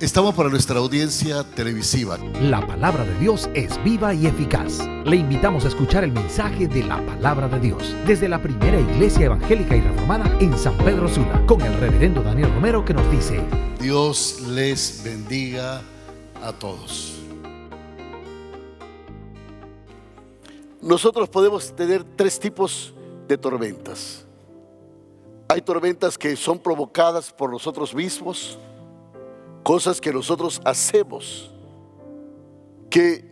Estamos para nuestra audiencia televisiva. La palabra de Dios es viva y eficaz. Le invitamos a escuchar el mensaje de la palabra de Dios desde la primera iglesia evangélica y reformada en San Pedro Sula, con el reverendo Daniel Romero, que nos dice: Dios les bendiga a todos. Nosotros podemos tener tres tipos de tormentas. Hay tormentas que son provocadas por nosotros mismos, cosas que nosotros hacemos que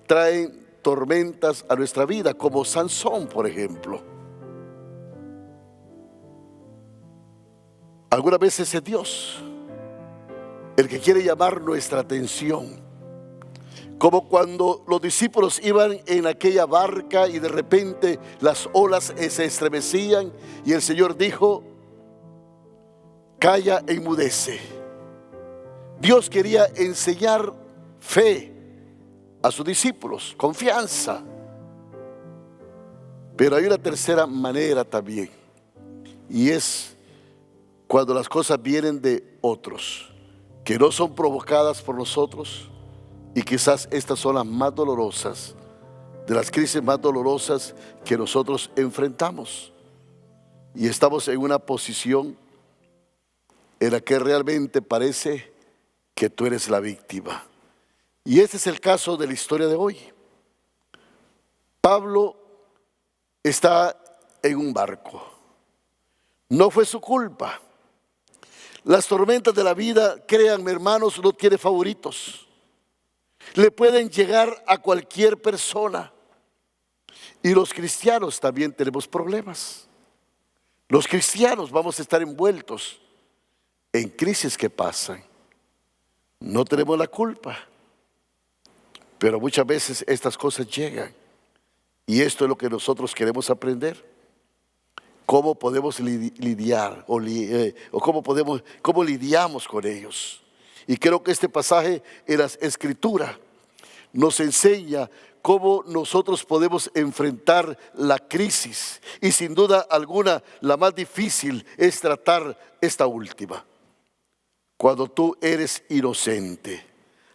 traen tormentas a nuestra vida, como Sansón, por ejemplo. Algunas veces es Dios el que quiere llamar nuestra atención, como cuando los discípulos iban en aquella barca y de repente las olas se estremecían y el Señor dijo: calla e enmudece. Dios quería enseñar fe a sus discípulos, confianza. Pero hay una tercera manera también, y es cuando las cosas vienen de otros, que no son provocadas por nosotros. Y quizás estas son las más dolorosas, de las crisis más dolorosas que nosotros enfrentamos. Y estamos en una posición en la que realmente parece que tú eres la víctima. Y este es el caso de la historia de hoy. Pablo está en un barco. No fue su culpa. Las tormentas de la vida, créanme hermanos, no tienen favoritos. Le pueden llegar a cualquier persona. Y los cristianos también tenemos problemas. Los cristianos vamos a estar envueltos en crisis que pasan. No tenemos la culpa, pero muchas veces estas cosas llegan. Y esto es lo que nosotros queremos aprender. ¿Cómo podemos lidiar cómo lidiamos con ellos? Y creo que este pasaje en las Escrituras nos enseña cómo nosotros podemos enfrentar la crisis. Y sin duda alguna, la más difícil es tratar esta última, cuando tú eres inocente.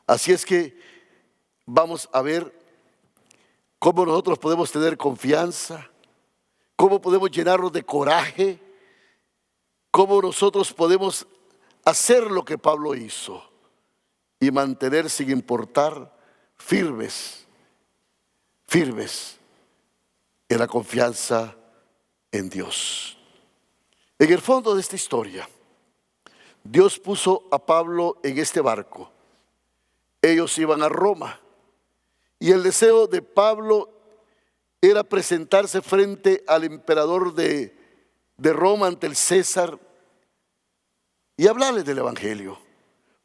Así es que vamos a ver cómo nosotros podemos tener confianza, cómo podemos llenarnos de coraje, cómo nosotros podemos hacer lo que Pablo hizo y mantener sin importar firmes en la confianza en Dios. En el fondo de esta historia, Dios puso a Pablo en este barco. Ellos iban a Roma y el deseo de Pablo era presentarse frente al emperador de Roma, ante el César, y hablarle del evangelio.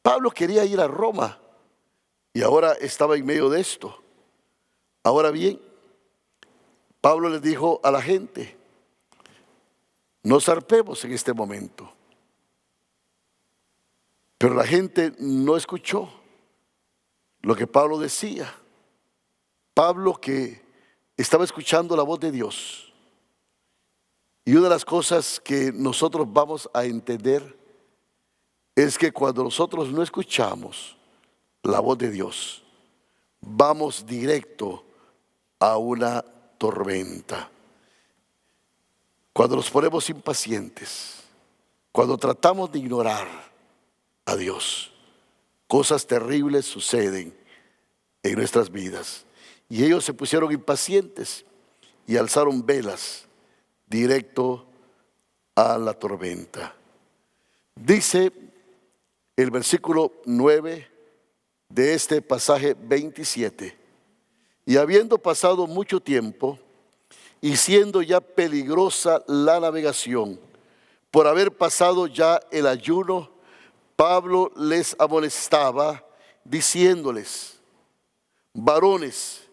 Pablo quería ir a Roma y ahora estaba en medio de esto. Ahora bien, Pablo le dijo a la gente: no zarpemos en este momento. Pero la gente no escuchó lo que Pablo decía. Pablo, que estaba escuchando la voz de Dios. Y una de las cosas que nosotros vamos a entender es que cuando nosotros no escuchamos la voz de Dios, vamos directo a una tormenta. Cuando nos ponemos impacientes, cuando tratamos de ignorar a Dios, cosas terribles suceden en nuestras vidas. Y ellos se pusieron impacientes y alzaron velas directo a la tormenta. Dice el versículo 9 de este pasaje 27: y habiendo pasado mucho tiempo y siendo ya peligrosa la navegación, por haber pasado ya el ayuno, Pablo les amonestaba diciéndoles: varones,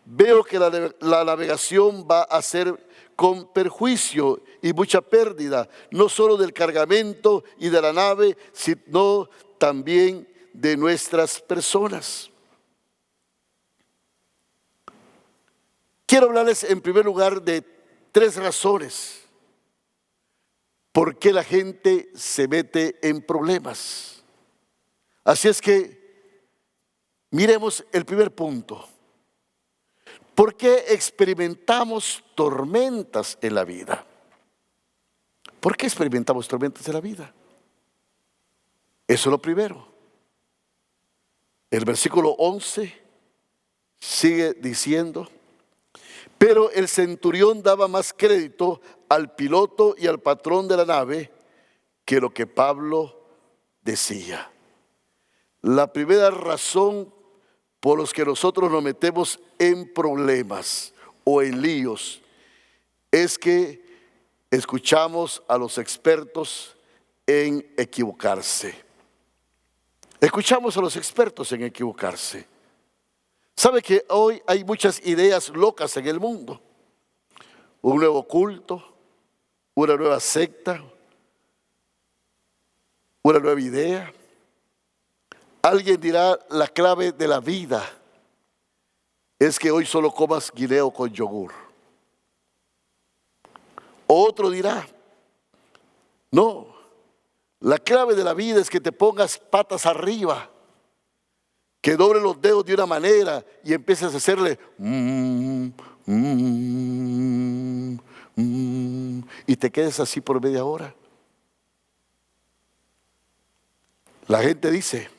veo que la navegación va a ser con perjuicio y mucha pérdida, no solo del cargamento y de la nave, sino también de nuestras personas. Quiero hablarles en primer lugar de tres razones por qué la gente se mete en problemas. Así es que miremos el primer punto. ¿Por qué experimentamos tormentas en la vida? ¿Por qué experimentamos tormentas en la vida? Eso es lo primero. El versículo 11 sigue diciendo: pero el centurión daba más crédito al piloto y al patrón de la nave que lo que Pablo decía. La primera razón por los que nosotros nos metemos en problemas o en líos es que escuchamos a los expertos en equivocarse. Escuchamos a los expertos en equivocarse. ¿Sabe que hoy hay muchas ideas locas en el mundo? Un nuevo culto, una nueva secta, una nueva idea. Alguien dirá: la clave de la vida es que hoy solo comas guineo con yogur. Otro dirá: no, la clave de la vida es que te pongas patas arriba, que doble los dedos de una manera y empieces a hacerle y te quedes así por media hora. La gente dice: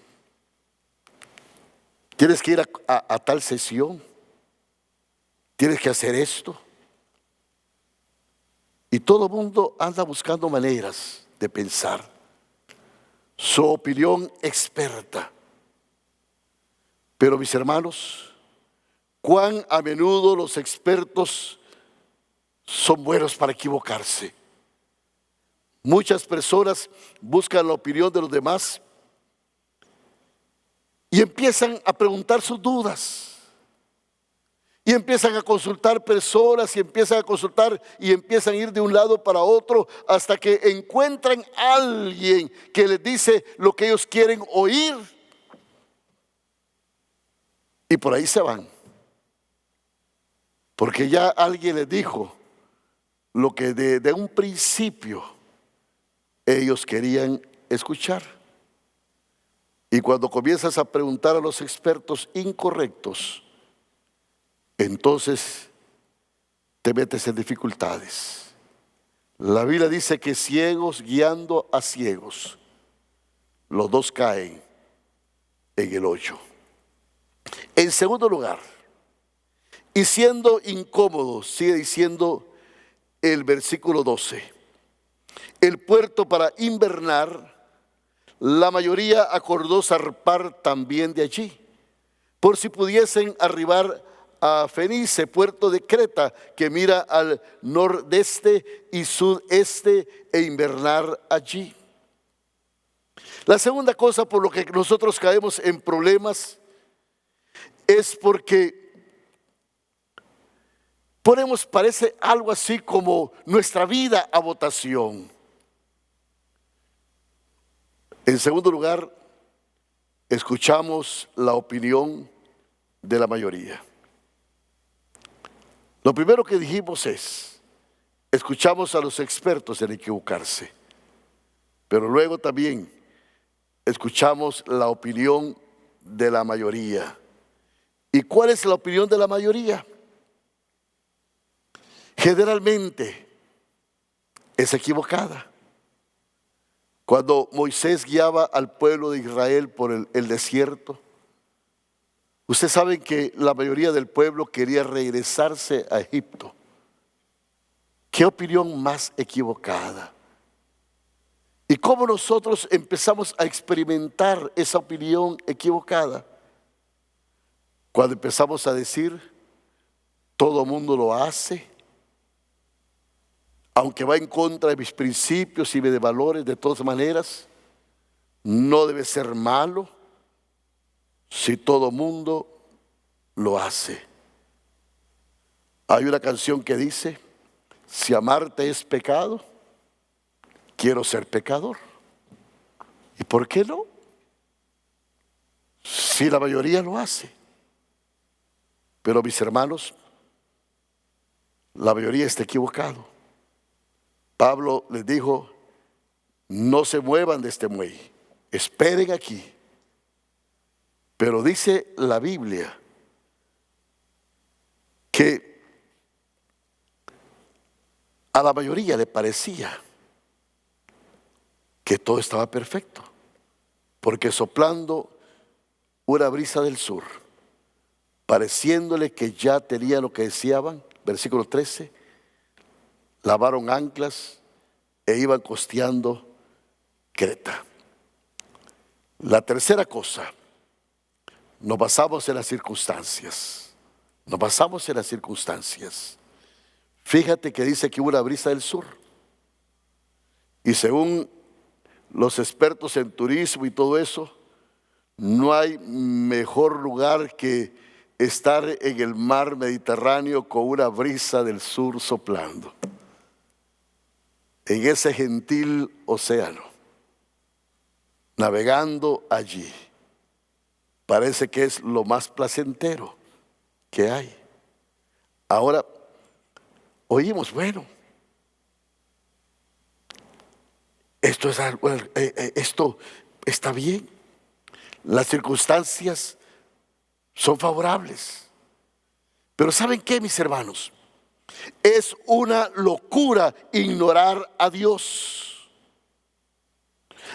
tienes que ir a tal sesión, tienes que hacer esto. Y todo el mundo anda buscando maneras de pensar, su opinión experta. Pero mis hermanos, cuán a menudo los expertos son buenos para equivocarse. Muchas personas buscan la opinión de los demás y empiezan a preguntar sus dudas. Y empiezan a consultar personas y empiezan a consultar y empiezan a ir de un lado para otro hasta que encuentran a alguien que les dice lo que ellos quieren oír. Y por ahí se van. Porque ya alguien les dijo lo que de un principio ellos querían escuchar. Y cuando comienzas a preguntar a los expertos incorrectos, entonces te metes en dificultades. La Biblia dice que ciegos guiando a ciegos, los dos caen en el hoyo. En segundo lugar, y siendo incómodos, sigue diciendo el versículo 12, el puerto para invernar, la mayoría acordó zarpar también de allí, por si pudiesen arribar a Fenice, puerto de Creta, que mira al nordeste y sudeste, e invernar allí. La segunda cosa por lo que nosotros caemos en problemas es porque ponemos, parece algo así como nuestra vida a votación. En segundo lugar, escuchamos la opinión de la mayoría. Lo primero que dijimos es, escuchamos a los expertos en equivocarse, pero luego también escuchamos la opinión de la mayoría. ¿Y cuál es la opinión de la mayoría? Generalmente es equivocada. Cuando Moisés guiaba al pueblo de Israel por el desierto, ustedes saben que la mayoría del pueblo quería regresarse a Egipto. ¿Qué opinión más equivocada? ¿Y cómo nosotros empezamos a experimentar esa opinión equivocada? Cuando empezamos a decir, todo mundo lo hace, aunque va en contra de mis principios y de valores, de todas maneras, no debe ser malo si todo mundo lo hace. Hay una canción que dice, si amarte es pecado, quiero ser pecador. ¿Y por qué no? Si la mayoría lo hace. Pero mis hermanos, la mayoría está equivocado. Pablo les dijo, no se muevan de este muelle, esperen aquí, Pero dice la Biblia que a la mayoría le parecía que todo estaba perfecto, porque soplando una brisa del sur, pareciéndole que ya tenía lo que deseaban, versículo 13, lavaron anclas e iban costeando Creta. La tercera cosa, nos basamos en las circunstancias. Nos basamos en las circunstancias. Fíjate que dice que hubo una brisa del sur. Y según los expertos en turismo y todo eso, no hay mejor lugar que estar en el mar Mediterráneo con una brisa del sur soplando. En ese gentil océano, navegando allí. Parece que es lo más placentero que hay. Ahora, oímos, bueno, esto está bien. Las circunstancias son favorables. Pero ¿saben qué, mis hermanos? Es una locura ignorar a Dios.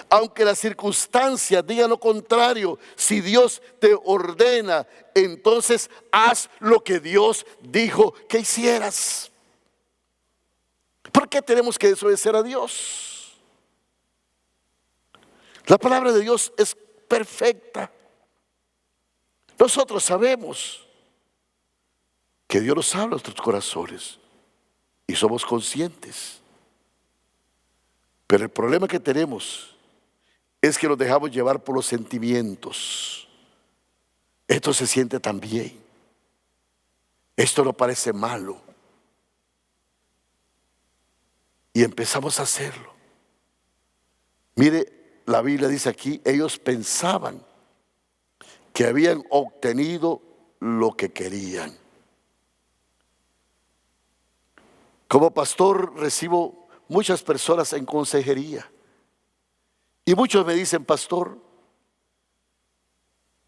Aunque las circunstancias digan lo contrario, si Dios te ordena, entonces haz lo que Dios dijo que hicieras. ¿Por qué tenemos que desobedecer a Dios? La palabra de Dios es perfecta. Nosotros sabemos que Dios nos habla a nuestros corazones y somos conscientes. Pero el problema que tenemos es que nos dejamos llevar por los sentimientos. Esto se siente tan bien. Esto no parece malo. Y empezamos a hacerlo. Mire, la Biblia dice aquí, ellos pensaban que habían obtenido lo que querían. Como pastor recibo muchas personas en consejería. Y muchos me dicen, pastor,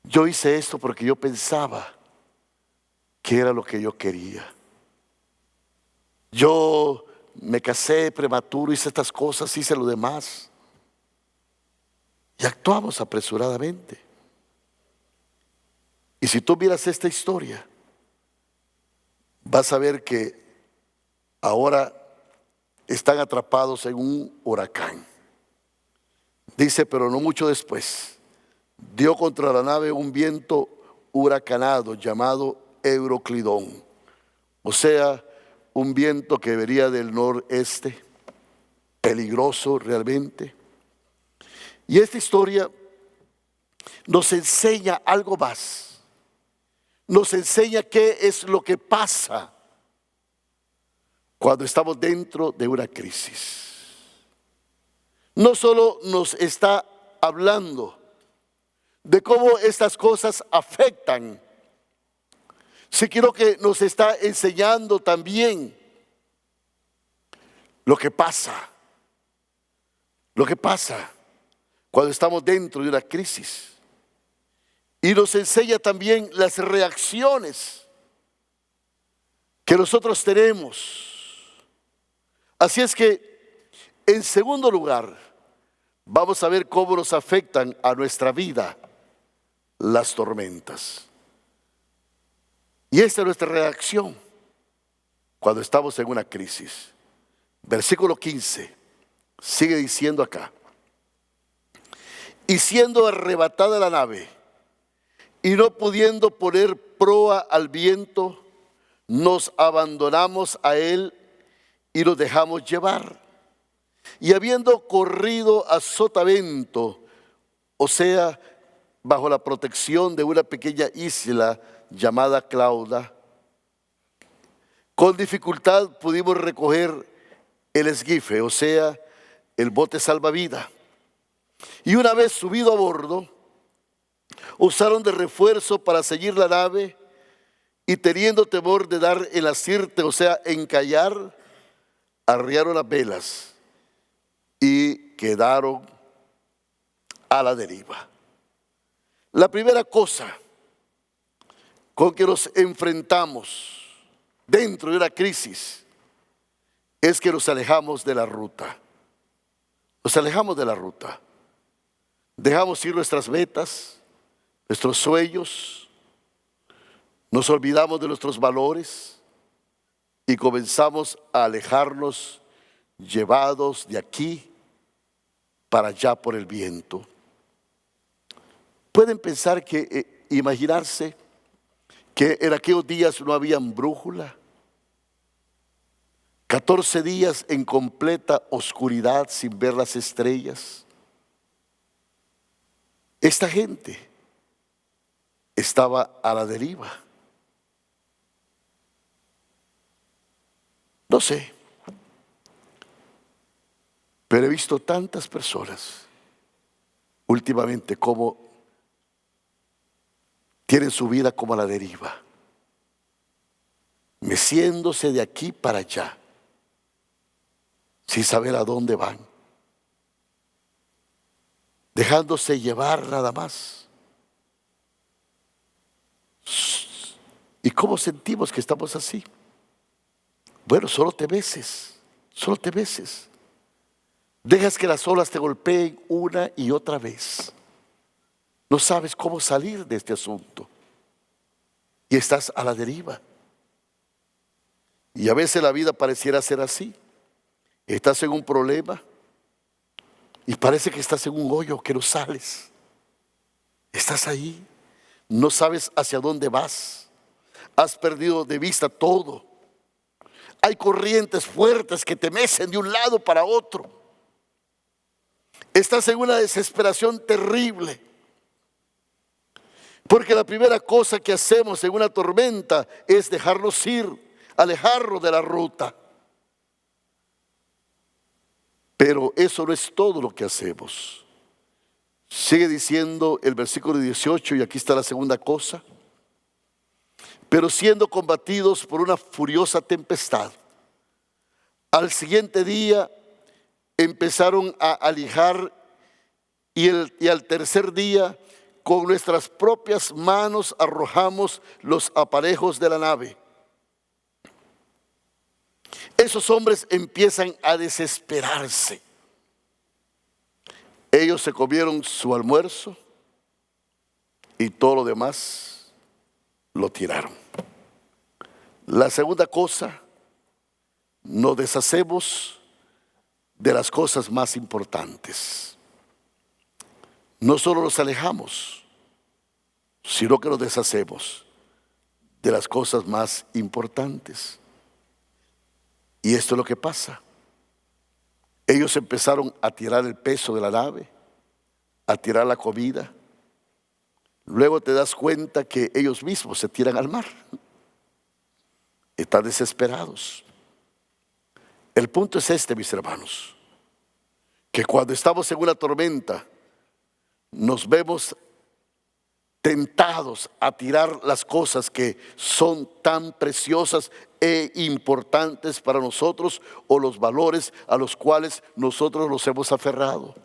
yo hice esto porque yo pensaba que era lo que yo quería. Yo me casé prematuro, hice estas cosas, hice lo demás. Y actuamos apresuradamente. Y si tú miras esta historia, vas a ver que ahora están atrapados en un huracán. Dice, pero no mucho después, dio contra la nave un viento huracanado llamado Euroclidón, o sea, un viento que venía del noreste, peligroso realmente. Y esta historia nos enseña algo más. Nos enseña qué es lo que pasa cuando estamos dentro de una crisis. No solo nos está hablando de cómo estas cosas afectan, sino que nos está enseñando también lo que pasa cuando estamos dentro de una crisis. Y nos enseña también las reacciones que nosotros tenemos. Así es que, en segundo lugar, vamos a ver cómo nos afectan a nuestra vida las tormentas. Y esta es nuestra reacción cuando estamos en una crisis. Versículo 15, sigue diciendo acá. Y siendo arrebatada la nave, y no pudiendo poner proa al viento, nos abandonamos a él y nos dejamos llevar. Y habiendo corrido a sotavento, o sea, bajo la protección de una pequeña isla llamada Clauda, con dificultad pudimos recoger el esquife, o sea, el bote salvavidas. Y una vez subido a bordo, usaron de refuerzo para seguir la nave, y teniendo temor de dar el asirte, o sea, encallar, arriaron las velas y quedaron a la deriva. La primera cosa con que nos enfrentamos dentro de una crisis es que nos alejamos de la ruta. Nos alejamos de la ruta. Dejamos ir nuestras metas, nuestros sueños, nos olvidamos de nuestros valores y comenzamos a alejarnos, llevados de aquí para allá por el viento. Pueden pensar que, imaginarse que en aquellos días no había brújula. 14 días en completa oscuridad sin ver las estrellas. Esta gente estaba a la deriva. No sé, pero he visto tantas personas últimamente como tienen su vida como a la deriva, meciéndose de aquí para allá, sin saber a dónde van, dejándose llevar nada más. ¿Y cómo sentimos que estamos así? Bueno, solo te beses, solo te beses. Dejas que las olas te golpeen una y otra vez. No sabes cómo salir de este asunto. Y estás a la deriva. Y a veces la vida pareciera ser así. Estás en un problema y parece que estás en un hoyo que no sales. Estás ahí, no sabes hacia dónde vas. Has perdido de vista todo. Hay corrientes fuertes que te mecen de un lado para otro. Estás en una desesperación terrible. Porque la primera cosa que hacemos en una tormenta es dejarnos ir, alejarnos de la ruta. Pero eso no es todo lo que hacemos. Sigue diciendo el versículo 18, y aquí está la segunda cosa. Pero siendo combatidos por una furiosa tempestad, al siguiente día empezaron a alijar y al tercer día con nuestras propias manos arrojamos los aparejos de la nave. Esos hombres empiezan a desesperarse. Ellos se comieron su almuerzo y todo lo demás lo tiraron. La segunda cosa, nos deshacemos de las cosas más importantes. No solo nos alejamos, sino que nos deshacemos de las cosas más importantes. Y esto es lo que pasa. Ellos empezaron a tirar el peso de la nave, a tirar la comida. Luego te das cuenta que ellos mismos se tiran al mar. Están desesperados. El punto es este, mis hermanos, que cuando estamos en una tormenta, nos vemos tentados a tirar las cosas que son tan preciosas e importantes para nosotros, o los valores a los cuales nosotros nos hemos aferrado.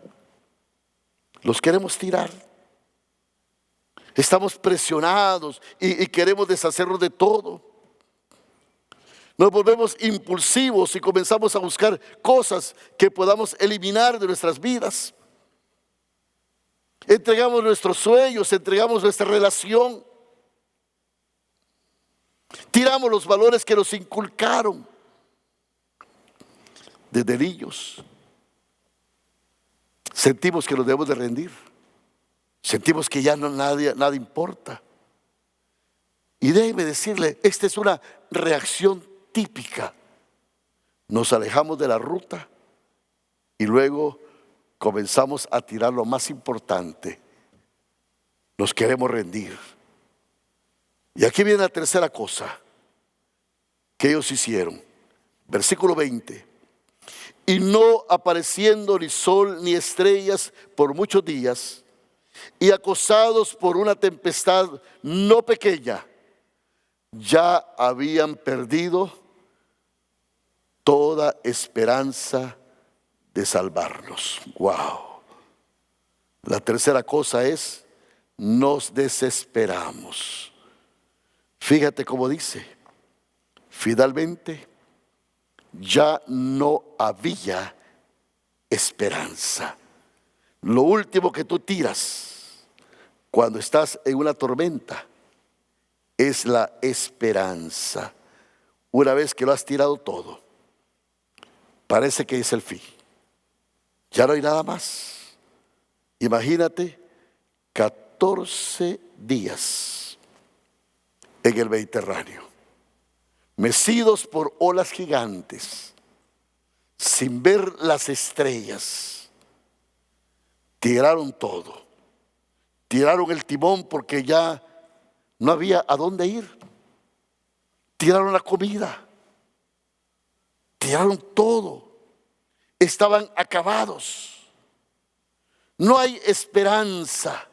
Los queremos tirar. Estamos presionados y queremos deshacernos de todo. Nos volvemos impulsivos y comenzamos a buscar cosas que podamos eliminar de nuestras vidas. Entregamos nuestros sueños, entregamos nuestra relación. Tiramos los valores que nos inculcaron desde niños. Sentimos que nos debemos de rendir. Sentimos que ya nada importa. Y déjeme decirle, esta es una reacción típica. Nos alejamos de la ruta y luego comenzamos a tirar lo más importante. Nos queremos rendir. Y aquí viene la tercera cosa que ellos hicieron. Versículo 20. Y no apareciendo ni sol ni estrellas por muchos días, y acosados por una tempestad no pequeña, ya habían perdido toda esperanza de salvarnos. Wow. La tercera cosa es, nos desesperamos. Fíjate cómo dice, finalmente ya no había esperanza. Lo último que tú tiras cuando estás en una tormenta es la esperanza. Una vez que lo has tirado todo, parece que es el fin. Ya no hay nada más. Imagínate 14 días en el Mediterráneo, mecidos por olas gigantes, sin ver las estrellas. Tiraron todo. Tiraron el timón porque ya no había a dónde ir. Tiraron la comida. Tiraron todo. Estaban acabados. No hay esperanza.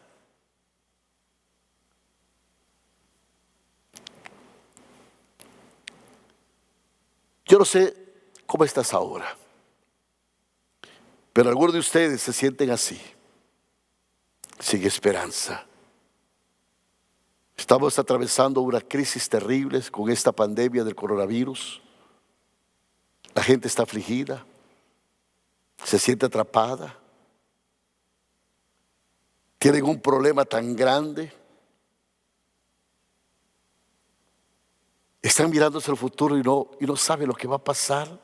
Yo no sé cómo estás ahora, pero algunos de ustedes se sienten así, sin esperanza. Estamos atravesando una crisis terrible con esta pandemia del coronavirus. La gente está afligida, se siente atrapada, tienen un problema tan grande. Están mirando hacia el futuro y no saben lo que va a pasar.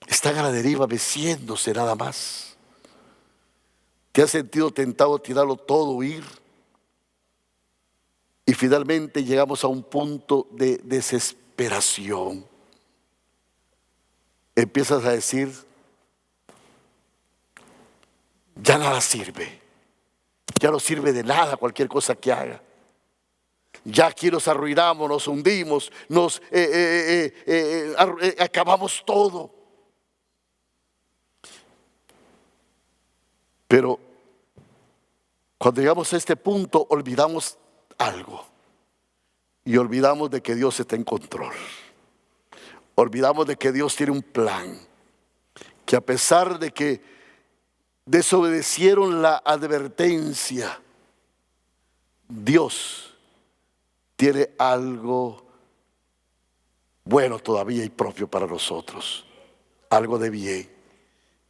Están a la deriva, meciéndose nada más. ¿Te has sentido tentado a tirarlo todo, huir? Y finalmente llegamos a un punto de desesperación. Empiezas a decir, ya nada sirve. Ya no sirve de nada cualquier cosa que haga. Ya aquí nos arruinamos, nos hundimos, acabamos todo. Pero cuando llegamos a este punto, olvidamos algo. Y olvidamos de que Dios está en control. Olvidamos de que Dios tiene un plan. Que a pesar de que desobedecieron la advertencia, Dios tiene algo bueno todavía y propio para nosotros, algo de bien.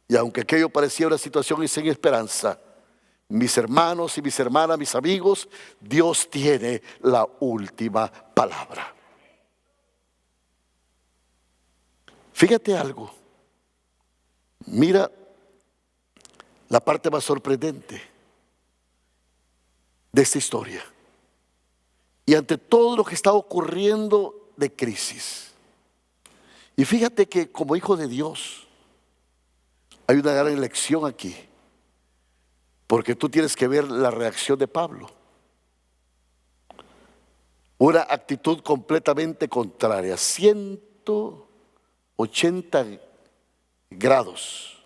Y aunque aquello parecía una situación sin esperanza, mis hermanos y mis hermanas, mis amigos, Dios tiene la última palabra. Fíjate algo, mira la parte más sorprendente de esta historia. Y ante todo lo que está ocurriendo de crisis. Y fíjate que como hijo de Dios hay una gran lección aquí. Porque tú tienes que ver la reacción de Pablo. Una actitud completamente contraria. 180 grados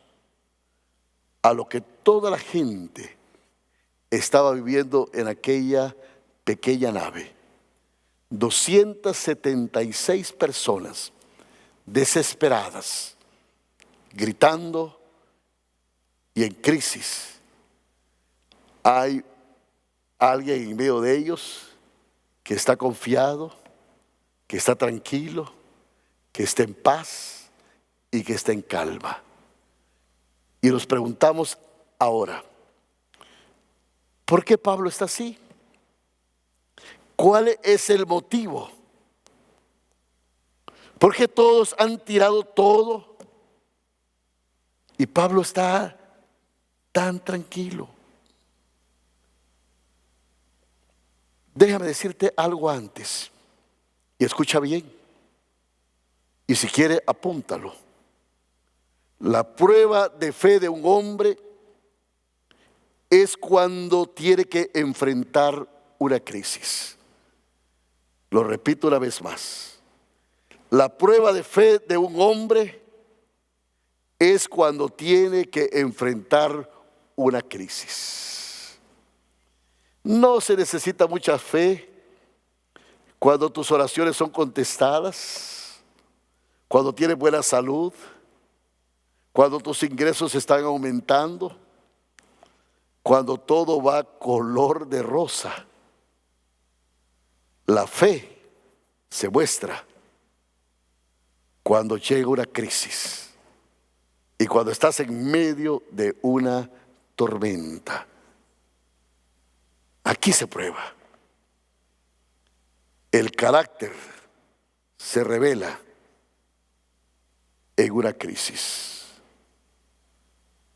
a lo que toda la gente estaba viviendo en aquella pequeña nave. 276 personas desesperadas, gritando y en crisis. Hay alguien en medio de ellos que está confiado, que está tranquilo, que está en paz y que está en calma. Y nos preguntamos ahora, ¿por qué Pablo está así? ¿Cuál es el motivo? ¿Por qué todos han tirado todo? Y Pablo está tan tranquilo. Déjame decirte algo antes. Y escucha bien. Y si quiere, apúntalo. La prueba de fe de un hombre es cuando tiene que enfrentar una crisis. Lo repito una vez más. La prueba de fe de un hombre es cuando tiene que enfrentar una crisis. No se necesita mucha fe cuando tus oraciones son contestadas, cuando tienes buena salud, cuando tus ingresos están aumentando. cuando todo va color de rosa. La fe se muestra cuando llega una crisis y cuando estás en medio de una tormenta. Aquí se prueba. El carácter se revela en una crisis.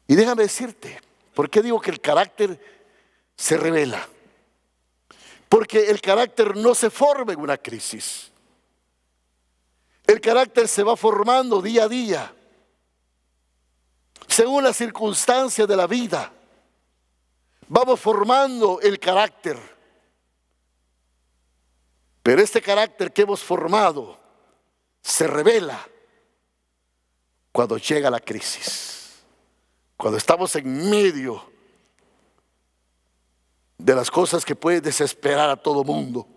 Y déjame decirte, ¿por qué digo que el carácter se revela? Porque el carácter no se forma en una crisis. El carácter se va formando día a día, según las circunstancias de la vida. Vamos formando el carácter. Pero este carácter que hemos formado se revela cuando llega la crisis, cuando estamos en medio de las cosas que pueden desesperar a todo mundo,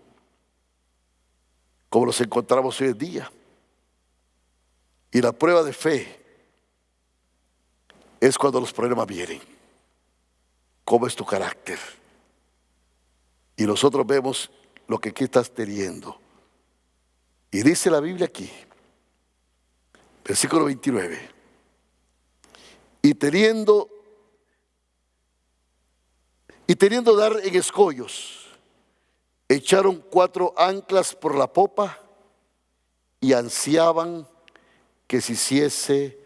como los encontramos hoy en día. Y la prueba de fe es cuando los problemas vienen. ¿Cómo es tu carácter? Y nosotros vemos lo que aquí estás teniendo. Y dice la Biblia aquí, versículo 29, y teniendo dar en escollos, echaron 4 anclas por la popa y ansiaban que se hiciese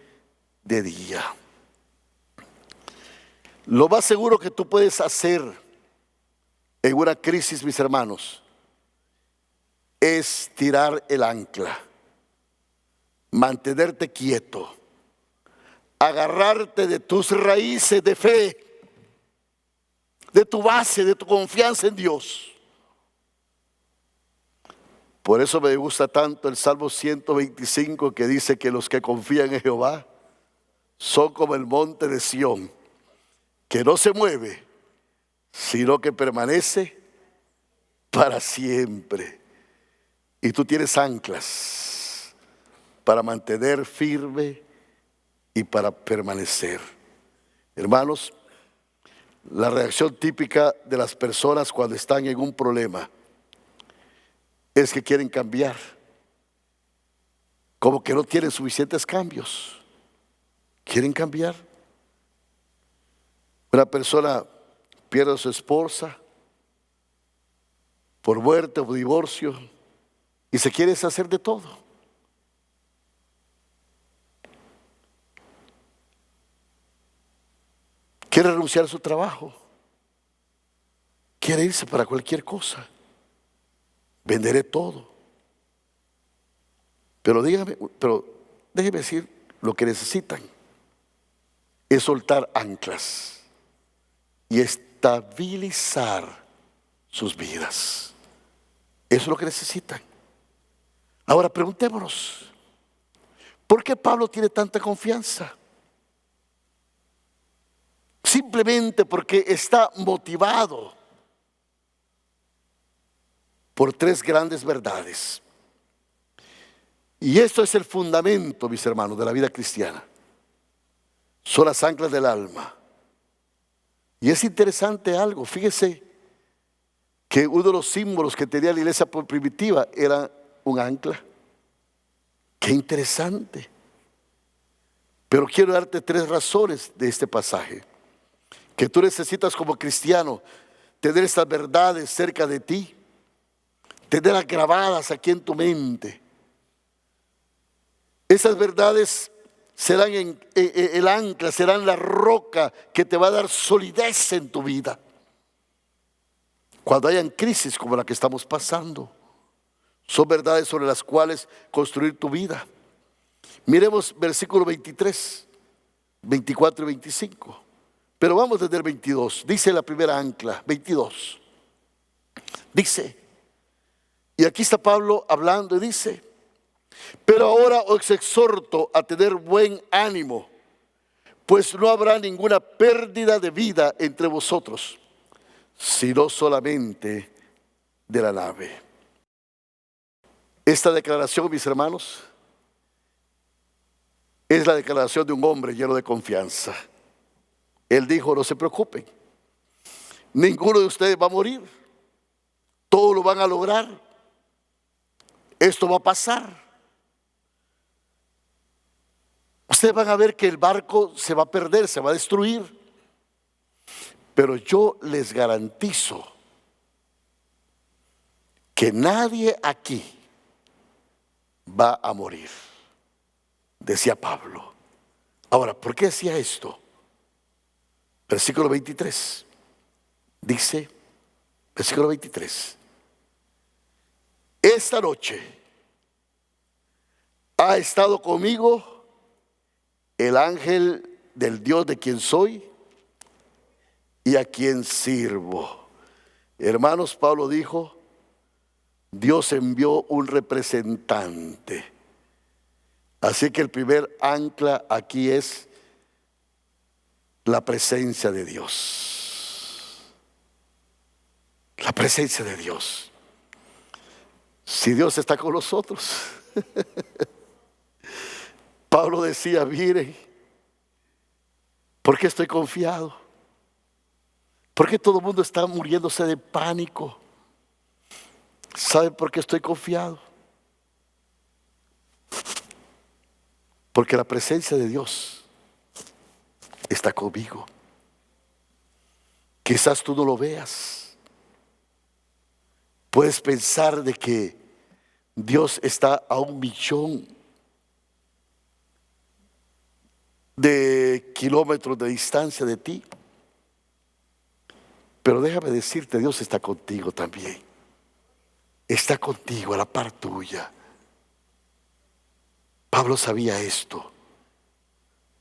de día. Lo más seguro que tú puedes hacer en una crisis, mis hermanos, es tirar el ancla, mantenerte quieto, agarrarte de tus raíces de fe, de tu base, de tu confianza en Dios. Por eso me gusta tanto el Salmo 125, que dice que los que confían en Jehová son como el monte de Sión, que no se mueve, sino que permanece para siempre. Y tú tienes anclas para mantener firme y para permanecer. Hermanos, la reacción típica de las personas cuando están en un problema es que quieren cambiar, como que no tienen suficientes cambios. Quieren cambiar. Una persona pierde a su esposa por muerte o divorcio y se quiere deshacer de todo. Quiere renunciar a su trabajo. Quiere irse para cualquier cosa. Venderé todo. Pero déjeme decir, lo que necesitan es soltar anclas y estabilizar sus vidas. Eso es lo que necesitan. Ahora preguntémonos, ¿por qué Pablo tiene tanta confianza? Simplemente porque está motivado por 3 grandes verdades. Y esto es el fundamento, mis hermanos, de la vida cristiana. Son las anclas del alma. Y es interesante algo, fíjese que uno de los símbolos que tenía la iglesia primitiva era un ancla. Qué interesante. Pero quiero darte 3 razones de este pasaje que tú necesitas como cristiano tener estas verdades cerca de ti, tenerlas grabadas aquí en tu mente. Esas verdades serán el ancla, serán la roca que te va a dar solidez en tu vida cuando hayan crisis como la que estamos pasando. Son verdades sobre las cuales construir tu vida. Miremos versículo 23, 24 y 25. Pero vamos desde el 22. Dice la primera ancla, 22. Dice, y aquí está Pablo hablando y dice, pero ahora os exhorto a tener buen ánimo, pues no habrá ninguna pérdida de vida entre vosotros, sino solamente de la nave. Esta declaración, mis hermanos, es la declaración de un hombre lleno de confianza. Él dijo, no se preocupen, ninguno de ustedes va a morir. Todos lo van a lograr. Esto va a pasar. Ustedes van a ver que el barco se va a perder, se va a destruir. Pero yo les garantizo que nadie aquí va a morir, decía Pablo. Ahora, ¿por qué decía esto? Versículo 23. Dice, versículo 23. Esta noche ha estado conmigo el ángel del Dios de quien soy y a quien sirvo. Hermanos, Pablo dijo, Dios envió un representante. Así que el primer ancla aquí es la presencia de Dios. La presencia de Dios. Si Dios está con nosotros. Pablo decía, miren, ¿por qué estoy confiado? ¿Por qué todo el mundo está muriéndose de pánico? ¿Saben por qué estoy confiado? Porque la presencia de Dios está conmigo. Quizás tú no lo veas. Puedes pensar de que Dios está a 1.000.000 de kilómetros de distancia de ti. Pero déjame decirte, Dios está contigo también. Está contigo a la par tuya. Pablo sabía esto.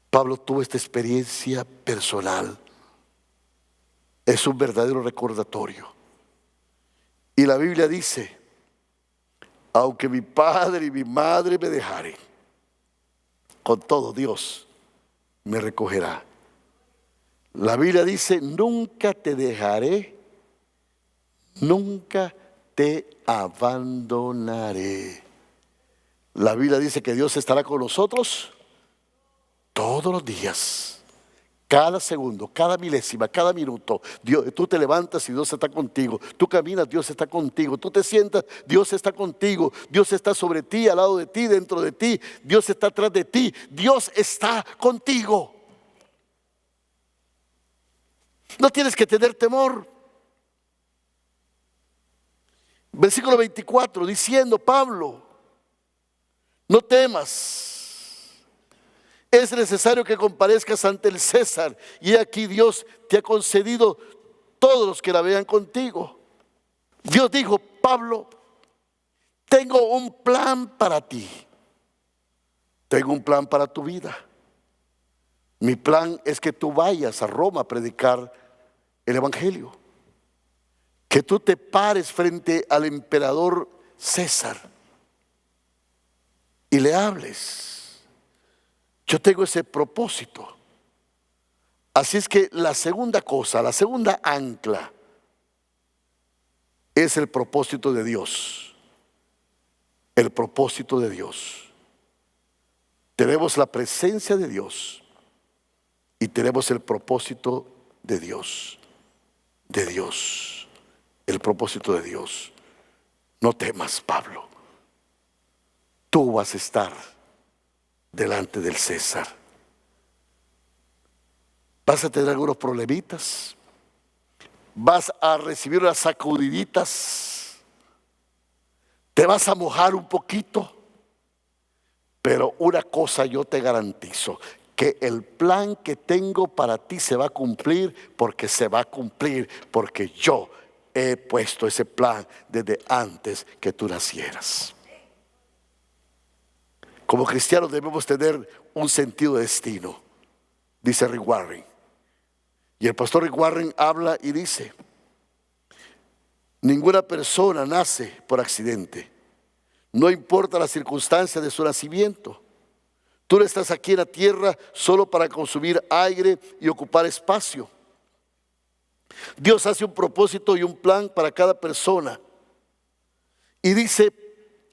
Pablo tuvo esta experiencia personal. Es un verdadero recordatorio. Y la Biblia dice, aunque mi padre y mi madre me dejaren, con todo Dios me recogerá. La Biblia dice, nunca te dejaré, nunca te abandonaré. La Biblia dice que Dios estará con nosotros todos los días, cada segundo, cada milésima, cada minuto. Tú te levantas y Dios está contigo. Tú caminas, Dios está contigo. Tú te sientas, Dios está contigo. Dios está sobre ti, al lado de ti, dentro de ti. Dios está atrás de ti. Dios está contigo. No tienes que tener temor. Versículo 24, diciendo Pablo, no temas, es necesario que comparezcas ante el César, y aquí Dios te ha concedido todos los que la vean contigo. Dios dijo, Pablo, tengo un plan para ti, tengo un plan para tu vida. Mi plan es que tú vayas a Roma a predicar el Evangelio, que tú te pares frente al emperador César y le hables. Yo tengo ese propósito. Así es que la segunda cosa, la segunda ancla es el propósito de Dios. El propósito de Dios. Tenemos la presencia de Dios y tenemos el propósito de Dios. De Dios. El propósito de Dios. No temas, Pablo. Tú vas a estar delante del César. Vas a tener algunos problemitas. Vas a recibir unas sacudiditas. Te vas a mojar un poquito. Pero una cosa yo te garantizo, que el plan que tengo para ti se va a cumplir, porque se va a cumplir, porque yo he puesto ese plan desde antes que tú nacieras. Como cristianos debemos tener un sentido de destino, dice Rick Warren. Y el pastor Rick Warren habla y dice, ninguna persona nace por accidente, no importa la circunstancia de su nacimiento. Tú no estás aquí en la tierra solo para consumir aire y ocupar espacio. Dios hace un propósito y un plan para cada persona. Y dice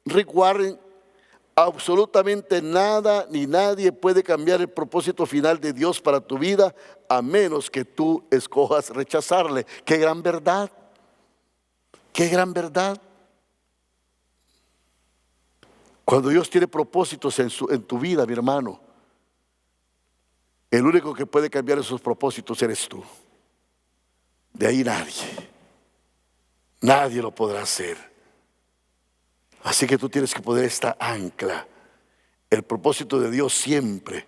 Rick Warren, Absolutamente nada ni nadie puede cambiar el propósito final de Dios para tu vida a menos que tú escojas rechazarle. ¡Qué gran verdad! ¡Qué gran verdad! Cuando Dios tiene propósitos en tu vida, mi hermano, el único que puede cambiar esos propósitos eres tú. De ahí nadie lo podrá hacer. Así que tú tienes que poner esta ancla. El propósito de Dios siempre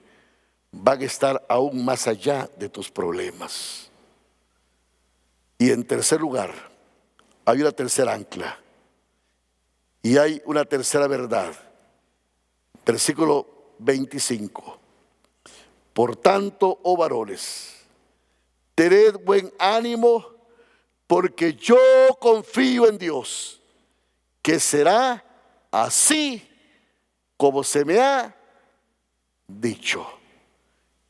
va a estar aún más allá de tus problemas. Y en tercer lugar, hay una tercera ancla. Y hay una tercera verdad. Versículo 25. Por tanto, oh varones, tened buen ánimo, porque yo confío en Dios, que será así como se me ha dicho.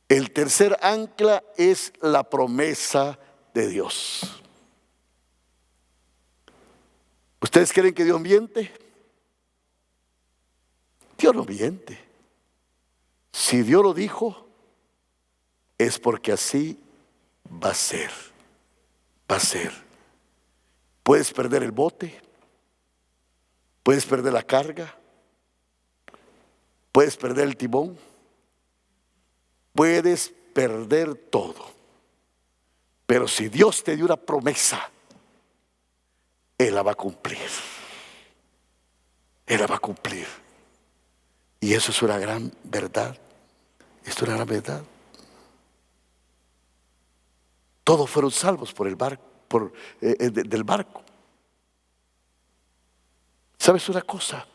El tercer ancla es la promesa de Dios. ¿Ustedes creen que Dios miente? Dios no miente. Si Dios lo dijo, es porque así va a ser. Va a ser. Puedes perder el bote. Puedes perder la carga, puedes perder el timón, puedes perder todo. Pero si Dios te dio una promesa, Él la va a cumplir. Él la va a cumplir. Y eso es una gran verdad. Esto es una gran verdad. Todos fueron salvos por el barco, del barco. ¿Sabes una cosa?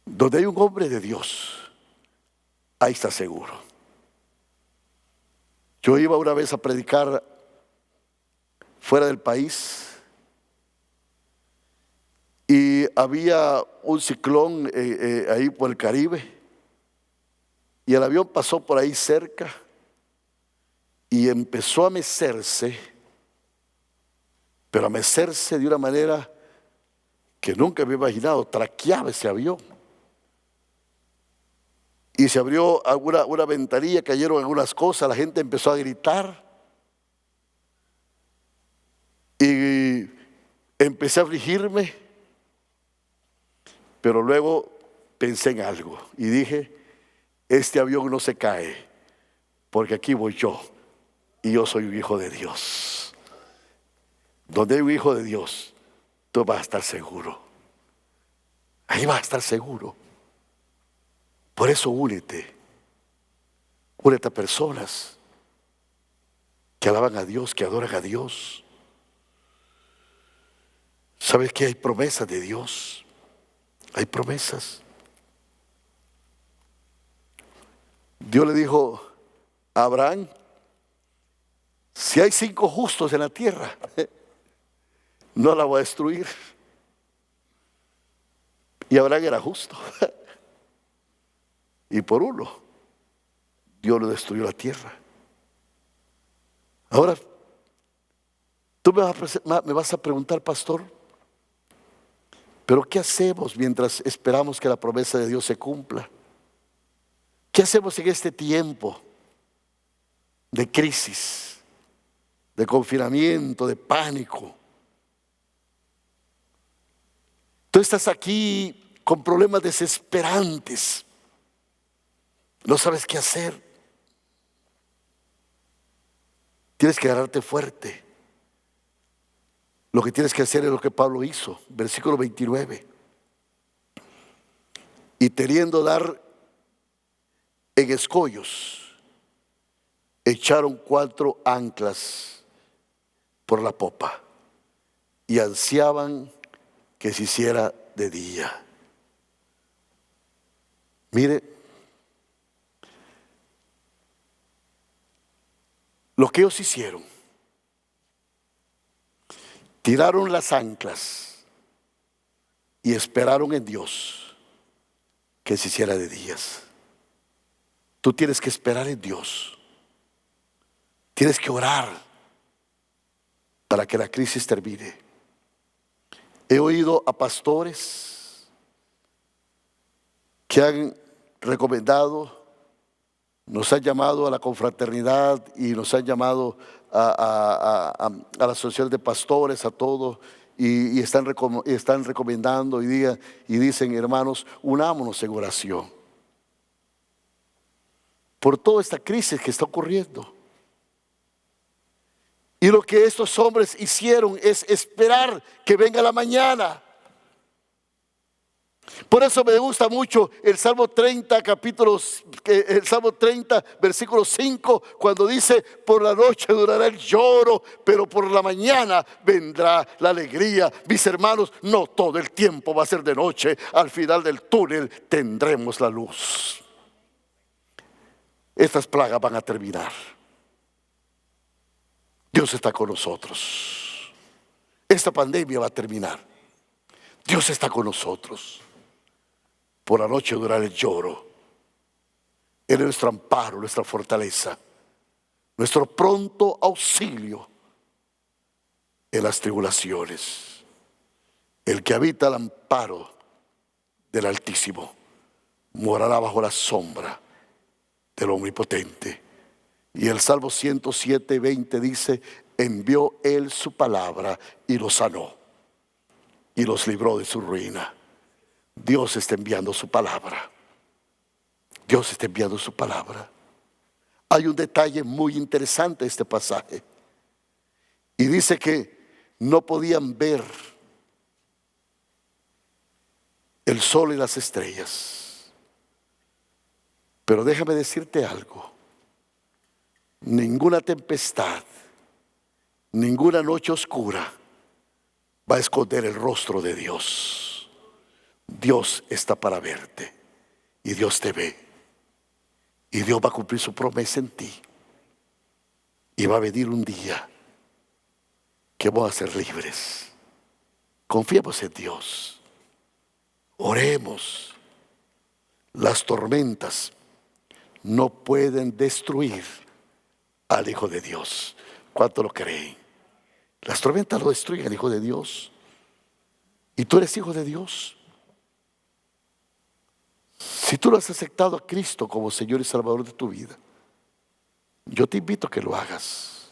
Donde hay un hombre de Dios, ahí está seguro. Yo iba una vez a predicar fuera del país y había un ciclón ahí por el Caribe y el avión pasó por ahí cerca y empezó a mecerse, pero a mecerse de una manera que nunca había imaginado. Traqueaba ese avión. Y se abrió una ventanilla, cayeron algunas cosas, la gente empezó a gritar. Y empecé a afligirme, pero luego pensé en algo y dije, este avión no se cae, porque aquí voy yo, y yo soy un hijo de Dios. Donde hay un hijo de Dios, tú vas a estar seguro. Ahí vas a estar seguro. Por eso únete a personas que alaban a Dios, que adoran a Dios. ¿Sabes que hay promesas de Dios? Hay promesas. Dios le dijo a Abraham, si hay 5 justos en la tierra, no la voy a destruir. Y Abraham era justo. Y por uno, Dios le destruyó la tierra. Ahora, tú me vas a preguntar, pastor, ¿pero qué hacemos mientras esperamos que la promesa de Dios se cumpla? ¿Qué hacemos en este tiempo de crisis, de confinamiento, de pánico? Tú estás aquí con problemas desesperantes. No sabes qué hacer. Tienes que agarrarte fuerte. Lo que tienes que hacer es lo que Pablo hizo. Versículo 29. Y queriendo dar en escollos, echaron 4 anclas por la popa y ansiaban que se hiciera de día. Mire, lo que ellos hicieron, tiraron las anclas y esperaron en Dios que se hiciera de días. Tú tienes que esperar en Dios. Tienes que orar para que la crisis termine. He oído a pastores que han recomendado, nos han llamado a la confraternidad y nos han llamado a la asociación de pastores, a todos, y están recomendando y dicen, hermanos, unámonos en oración por toda esta crisis que está ocurriendo. Y lo que estos hombres hicieron es esperar que venga la mañana. Por eso me gusta mucho el Salmo 30, versículo 5, cuando dice: por la noche durará el lloro, pero por la mañana vendrá la alegría. Mis hermanos, no todo el tiempo va a ser de noche. Al final del túnel tendremos la luz. Estas plagas van a terminar. Dios está con nosotros. Esta pandemia va a terminar. Dios está con nosotros. Por la noche durará el lloro. Él es nuestro amparo, nuestra fortaleza, nuestro pronto auxilio en las tribulaciones. El que habita al amparo del Altísimo morará bajo la sombra del Omnipotente. Y el Salmo 107:20 dice: envió Él su palabra y los sanó y los libró de su ruina. Dios está enviando su palabra. Dios está enviando su palabra. Hay un detalle muy interesante en este pasaje. Y dice que no podían ver el sol y las estrellas. Pero déjame decirte algo. Ninguna tempestad, ninguna noche oscura va a esconder el rostro de Dios. Dios está para verte y Dios te ve. Y Dios va a cumplir su promesa en ti. Y va a venir un día que vamos a ser libres. Confiemos en Dios. Oremos. Las tormentas no pueden destruir al Hijo de Dios. ¿Cuánto lo creen? Las tormentas no destruyen al Hijo de Dios. Y tú eres hijo de Dios. Si tú lo has aceptado a Cristo como Señor y Salvador de tu vida, yo te invito a que lo hagas.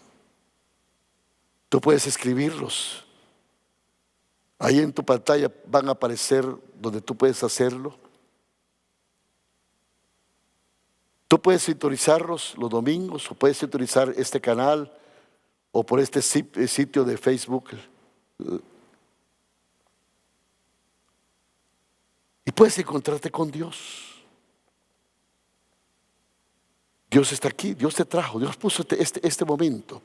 Tú puedes escribirlos. Ahí en tu pantalla van a aparecer donde tú puedes hacerlo. Tú puedes sintonizarlos los domingos, o puedes sintonizar este canal, o por este sitio de Facebook. Y puedes encontrarte con Dios. Dios está aquí, Dios te trajo, Dios puso este momento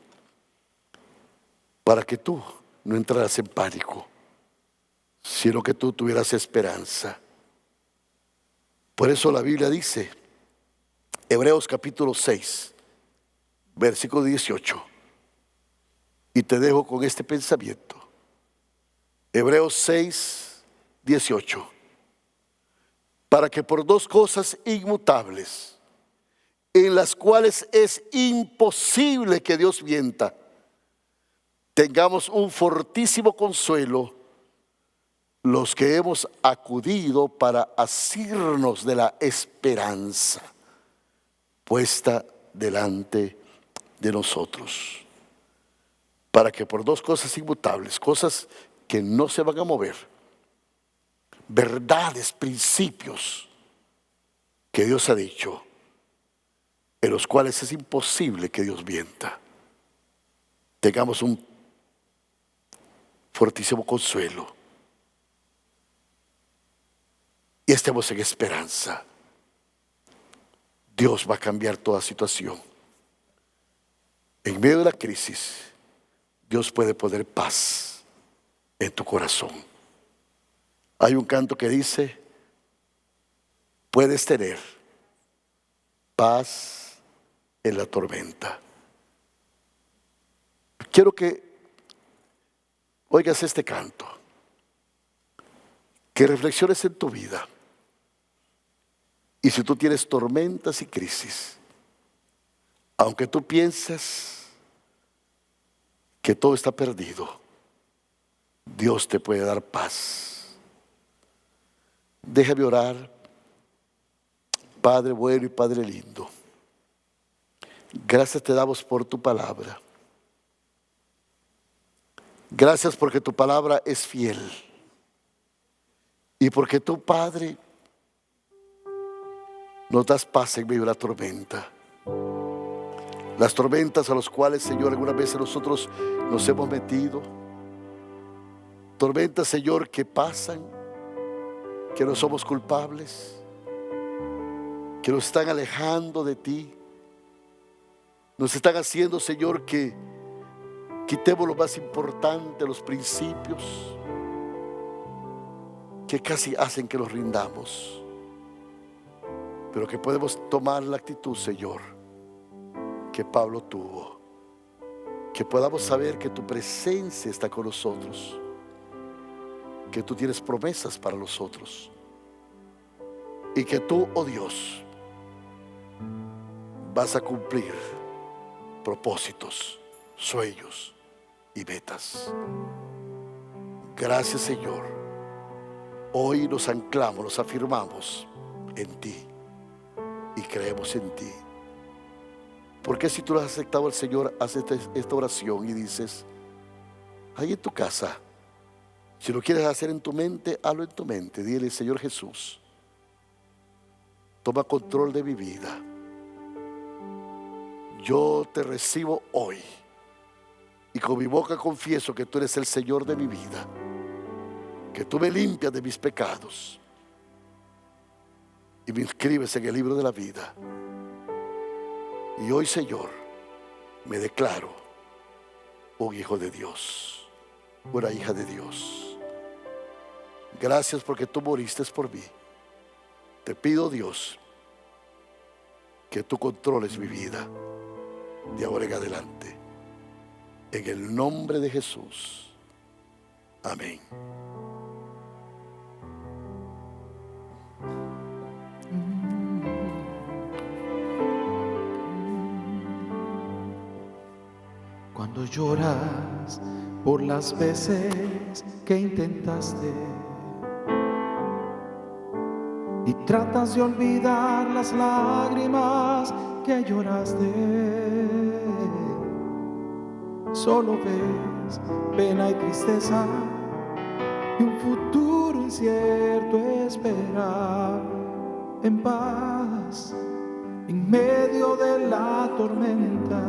para que tú no entraras en pánico, sino que tú tuvieras esperanza. Por eso la Biblia dice, Hebreos capítulo 6, versículo 18, y te dejo con este pensamiento. Hebreos 6, 18. Para que por dos cosas inmutables, en las cuales es imposible que Dios mienta, tengamos un fortísimo consuelo los que hemos acudido para asirnos de la esperanza puesta delante de nosotros. Para que por dos cosas inmutables, cosas que no se van a mover, verdades, principios que Dios ha dicho, en los cuales es imposible que Dios mienta, tengamos un fortísimo consuelo y estemos en esperanza. Dios va a cambiar toda situación. En medio de la crisis, Dios puede poner paz en tu corazón. Hay un canto que dice: puedes tener paz en la tormenta. Quiero que oigas este canto, que reflexiones en tu vida. Y si tú tienes tormentas y crisis, aunque tú piensas que todo está perdido, Dios te puede dar paz. Déjame orar Padre bueno y Padre lindo, gracias te damos por tu palabra. Gracias porque tu palabra es fiel. Y porque tu Padre nos das paz en medio de la tormenta. Las tormentas a las cuales, Señor, algunas veces nosotros nos hemos metido. Tormentas, Señor, que pasan, que no somos culpables, que nos están alejando de ti. Nos están haciendo, Señor, que quitemos lo más importante, los principios, que casi hacen que nos rindamos. Pero que podemos tomar la actitud, Señor, que Pablo tuvo. Que podamos saber que tu presencia está con nosotros, que tú tienes promesas para nosotros, y que tú, oh Dios, vas a cumplir propósitos, sueños y metas. Gracias, Señor. Hoy nos anclamos, nos afirmamos en ti y creemos en ti. Porque si tú lo has aceptado al Señor, haces esta oración y dices, ahí en tu casa, si lo quieres hacer en tu mente, hazlo en tu mente. Dile, Señor Jesús, toma control de mi vida. Yo te recibo hoy y con mi boca confieso que tú eres el Señor de mi vida, que tú me limpias de mis pecados y me inscribes en el libro de la vida. Y hoy, Señor, me declaro un hijo de Dios, una hija de Dios. Gracias porque tú moriste por mí. Te pido, Dios, que tú controles mi vida de ahora en adelante. En el nombre de Jesús. Amén. Cuando lloras por las veces que intentaste y tratas de olvidar las lágrimas que lloraste, solo ves pena y tristeza y un futuro incierto esperar en paz en medio de la tormenta.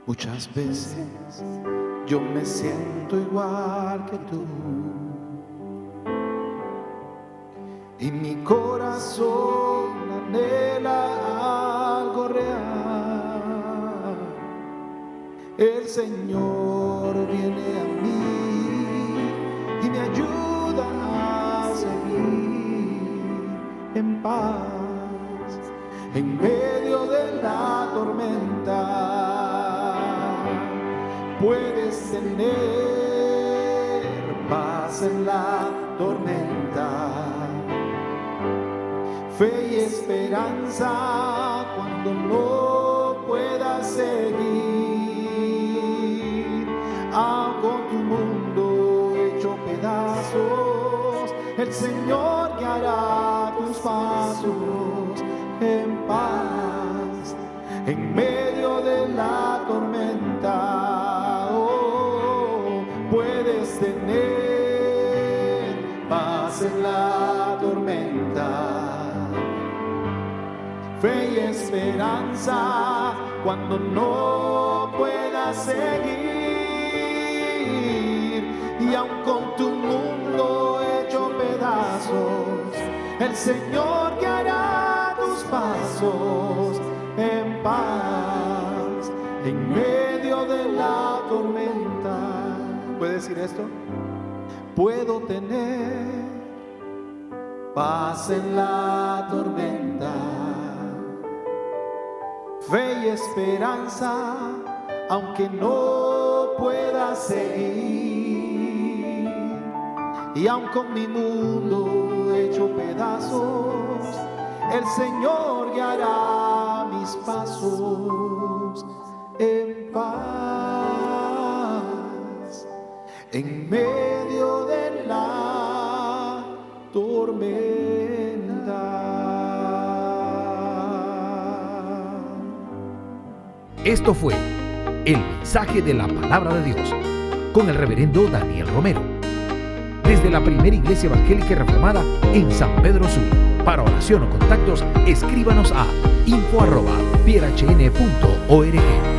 Muchas veces yo me siento igual que tú y mi corazón anhela algo real. El Señor viene a mí y me ayuda a seguir en paz en medio de la tormenta. Puedes tener paz en la tormenta, fe y esperanza cuando no puedas seguir, aun con tu mundo hecho pedazos, el Señor guiará tus pasos en paz en medio de la tormenta. Puedes tener paz en la tormenta, fe y esperanza cuando no puedas seguir, y aun con tu mundo hecho pedazos, el Señor guiará tus pasos en paz en medio de la tormenta. ¿Puede decir esto? Puedo tener paz en la tormenta, fe y esperanza, aunque no pueda seguir, y aun con mi mundo hecho pedazos, el Señor guiará mis pasos en paz en medio de la tormenta. Esto fue el mensaje de la palabra de Dios con el reverendo Daniel Romero, desde la primera iglesia evangélica y reformada en San Pedro Sula. Para oración o contactos, escríbanos a info@pierhn.org.